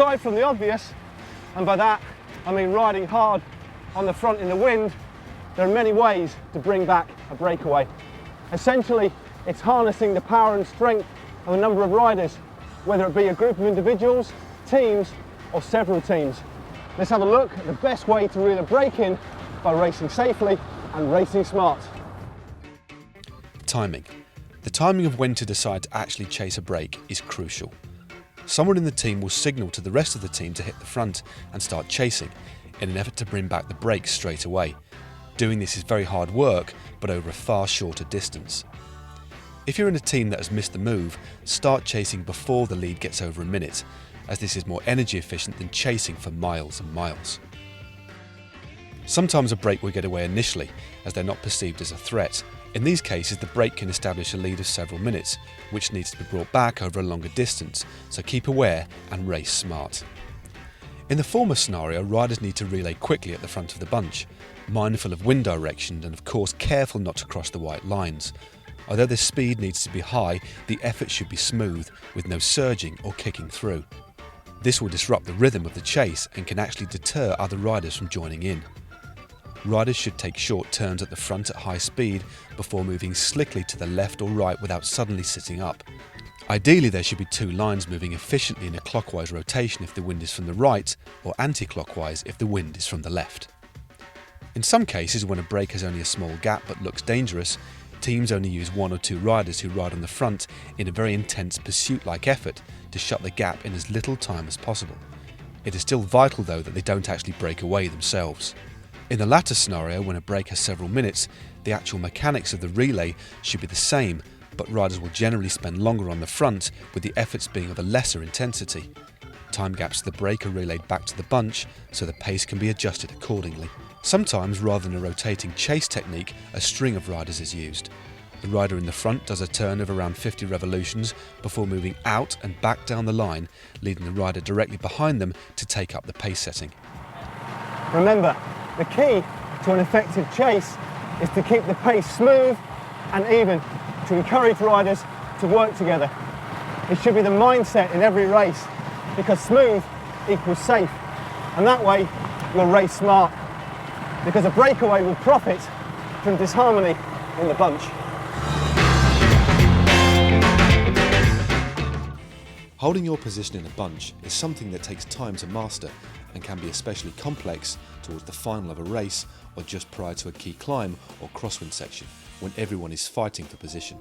Aside from the obvious, and by that I mean riding hard on the front in the wind, there are many ways to bring back a breakaway. Essentially, it's harnessing the power and strength of a number of riders, whether it be a group of individuals, teams, or several teams. Let's have a look at the best way to reel a break in by racing safely and racing smart. Timing. The timing of when to decide to actually chase a break is crucial. Someone in the team will signal to the rest of the team to hit the front and start chasing in an effort to bring back the break straight away. Doing this is very hard work, but over a far shorter distance. If you're in a team that has missed the move, start chasing before the lead gets over a minute, as this is more energy efficient than chasing for miles and miles. Sometimes a break will get away initially, as they're not perceived as a threat. In these cases, the break can establish a lead of several minutes, which needs to be brought back over a longer distance, so keep aware and race smart. In the former scenario, riders need to relay quickly at the front of the bunch, mindful of wind direction and of course careful not to cross the white lines. Although the speed needs to be high, the effort should be smooth, with no surging or kicking through. This will disrupt the rhythm of the chase and can actually deter other riders from joining in. Riders should take short turns at the front at high speed before moving slickly to the left or right without suddenly sitting up. Ideally, there should be two lines moving efficiently in a clockwise rotation if the wind is from the right, or anti-clockwise if the wind is from the left. In some cases, when a break has only a small gap but looks dangerous, teams only use one or two riders who ride on the front in a very intense pursuit-like effort to shut the gap in as little time as possible. It is still vital though that they don't actually break away themselves. In the latter scenario, when a break has several minutes, the actual mechanics of the relay should be the same, but riders will generally spend longer on the front, with the efforts being of a lesser intensity. Time gaps to the break are relayed back to the bunch, so the pace can be adjusted accordingly. Sometimes, rather than a rotating chase technique, a string of riders is used. The rider in the front does a turn of around 50 revolutions before moving out and back down the line, leading the rider directly behind them to take up the pace setting. Remember, the key to an effective chase is to keep the pace smooth and even, to encourage riders to work together. It should be the mindset in every race, because smooth equals safe, and that way you'll race smart, because a breakaway will profit from disharmony in the bunch. Holding your position in a bunch is something that takes time to master and can be especially complex towards the final of a race or just prior to a key climb or crosswind section when everyone is fighting for position.